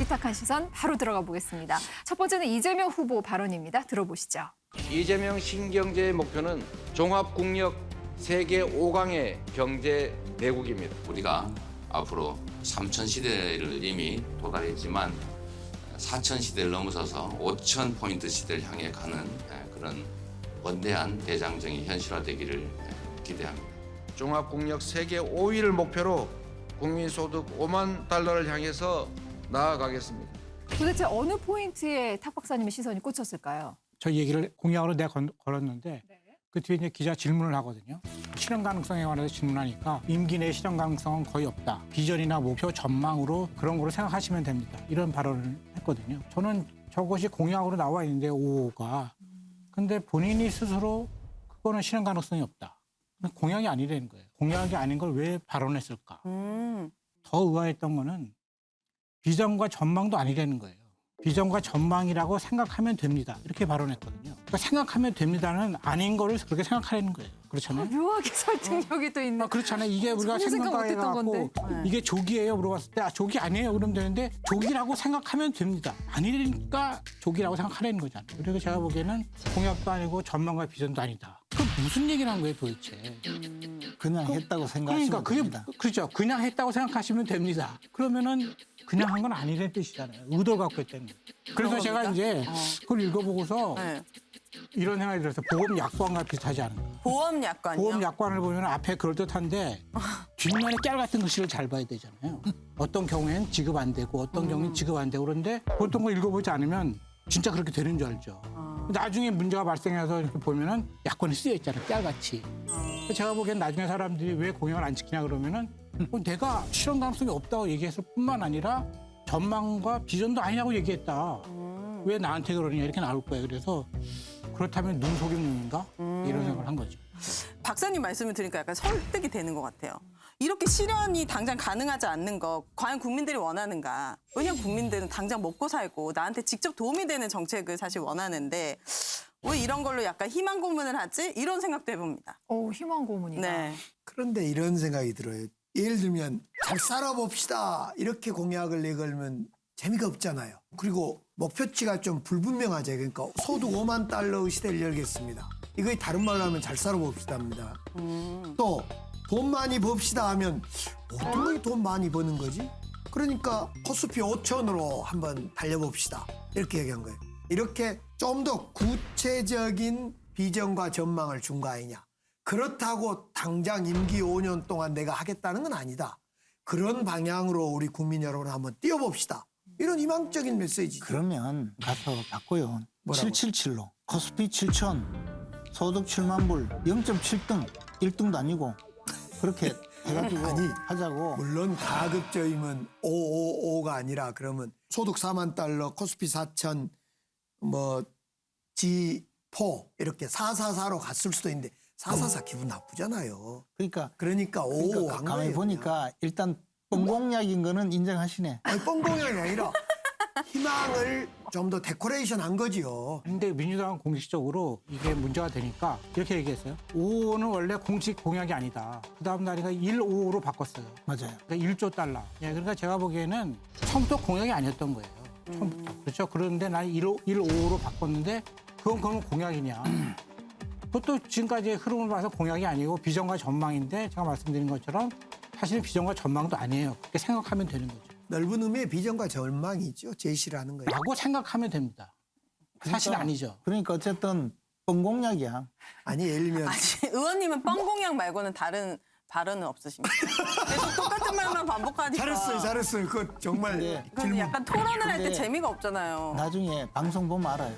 위탁한 시선 바로 들어가 보겠습니다. 첫 번째는 이재명 후보 발언입니다. 들어보시죠. 이재명 신경제의 목표는 종합국력 세계 5강의 경제 대국입니다. 우리가 앞으로 3천 시대를 이미 도달했지만 4천 시대를 넘어서서 5천 포인트 시대를 향해 가는 그런 원대한 대장정이 현실화되기를 기대합니다. 종합국력 세계 5위를 목표로 국민소득 5만 달러를 향해서 나아가겠습니다. 도대체 어느 포인트에 탁 박사님의 시선이 꽂혔을까요? 저 얘기를 공약으로 내가 걸었는데 네. 그 뒤에 이제 기자 질문을 하거든요. 실현 가능성에 관해서 질문하니까 임기 내 실현 가능성은 거의 없다. 비전이나 목표 전망으로 그런 거로 생각하시면 됩니다. 이런 발언을 했거든요. 저는 저것이 공약으로 나와 있는데 5호가. 근데 본인이 스스로 그거는 실현 가능성이 없다. 공약이 아니라는 거예요. 공약이 아닌 걸 왜 발언했을까? 더 의아했던 거는 비전과 전망도 아니라는 거예요. 비전과 전망이라고 생각하면 됩니다. 이렇게 발언했거든요. 그러니까 생각하면 됩니다는 아닌 거를 그렇게 생각하려는 거예요. 그렇잖아요. 묘하게 설득력이 또 있는. 그렇잖아요. 이게 우리가 전혀 생각 생각해 못했던 갖고 건데. 이게 조기예요 물어봤을 때 조기 아니에요 그러면 되는데 조기라고 생각하면 됩니다. 아니니까 조기라고 생각하려는 거잖아요. 그래서 제가 보기에는 공약도 아니고 전망과 비전도 아니다. 그럼 무슨 얘기를 한 거예요 도대체. 그냥 했다고 생각하시면 그러니까 그게 됩니다. 그렇죠. 그냥 했다고 생각하시면 됩니다. 그러면은 그냥 한 건 아니라는 뜻이잖아요. 의도를 갖고 했다는 거예요. 그래서 제가 이제 그걸 읽어보고서 네. 이런 생각이 들어서 보험 약관과 비슷하지 않은가. 보험 약관이요? 보험 약관을 보면 앞에 그럴듯한데 뒷면에 깨알 같은 글씨를 잘 봐야 되잖아요. 어떤 경우엔 지급 안 되고 어떤 경우엔 지급 안 되고 그런데 보통 거 읽어보지 않으면 진짜 그렇게 되는 줄 알죠. 나중에 문제가 발생해서 이렇게 보면은 약관이 쓰여 있잖아요. 깨알같이. 제가 보기엔 나중에 사람들이 왜 공약을 안 지키냐 그러면은 내가 실현 가능성이 없다고 얘기했을 뿐만 아니라 전망과 비전도 아니라고 얘기했다. 왜 나한테 그러냐 이렇게 나올 거예요. 그래서 그렇다면 눈속임용인가? 이런 생각을 한 거죠. 박사님 말씀을 들으니까 약간 설득이 되는 것 같아요. 이렇게 실현이 당장 가능하지 않는 거 과연 국민들이 원하는가? 왜냐면 국민들은 당장 먹고 살고 나한테 직접 도움이 되는 정책을 사실 원하는데 왜 이런 걸로 약간 희망 고문을 하지? 이런 생각도 해봅니다. 오, 희망 고문이다. 네. 그런데 이런 생각이 들어요. 예를 들면 잘 살아봅시다 이렇게 공약을 내걸면 재미가 없잖아요. 그리고 목표치가 좀 불분명하죠. 그러니까 소득 5만 달러의 시대를 열겠습니다. 이거 다른 말로 하면 잘 살아봅시다입니다. 또 돈 많이 법시다 하면 어떻게 돈 많이 버는 거지? 그러니까 코스피 5천으로 한번 달려봅시다. 이렇게 얘기한 거예요. 이렇게 좀 더 구체적인 비전과 전망을 준 거 아니냐. 그렇다고 당장 임기 5년 동안 내가 하겠다는 건 아니다. 그런 방향으로 우리 국민 여러분 한번 뛰어봅시다. 이런 희망적인 메시지죠. 그러면 가서 바꿔요. 뭐라고? 777로. 코스피 7천, 소득 7만 불, 0.7등, 1등도 아니고 그렇게 해가지고 아니, 하자고. 물론 가급적이면 555가 아니라 그러면 소득 4만 달러, 코스피 4천, 뭐 G4 이렇게 444로 갔을 수도 있는데 444 기분 나쁘잖아요. 그러니까, 그러니까 555 한 가만히 거예요. 보니까 일단 뻥공약인 거는 인정하시네. 아니, 뻥뻥이 아니라 희망을 좀 더 데코레이션 한 거지요. 근데 민주당은 공식적으로 이게 문제가 되니까 이렇게 얘기했어요. 5호는 원래 공식 공약이 아니다. 그 다음 날이가 155로 바꿨어요. 맞아요. 그러니까 1조 달러. 예, 그러니까 제가 보기에는 처음부터 공약이 아니었던 거예요. 처음부터. 그렇죠. 그런데 난 155로 바꿨는데 그건 공약이냐. 그것도 지금까지의 흐름을 봐서 공약이 아니고 비전과 전망인데 제가 말씀드린 것처럼 사실 비전과 전망도 아니에요. 그렇게 생각하면 되는 거죠. 넓은 의미의 비전과 전망이죠. 제시를 하는 거예요. 라고 생각하면 됩니다. 사실 그러니까- 아니죠. 그러니까 어쨌든 뻥공약이야. 아니 예를 들면 아니, 의원님은 뻥공약 말고는 다른 발언은 없으십니까? 계속 똑같은 말만 반복하니까. 잘했어요. 그거 정말 근데 근데 질문. 약간 토론을 할 때 근데 재미가 없잖아요. 나중에 방송 보면 알아요.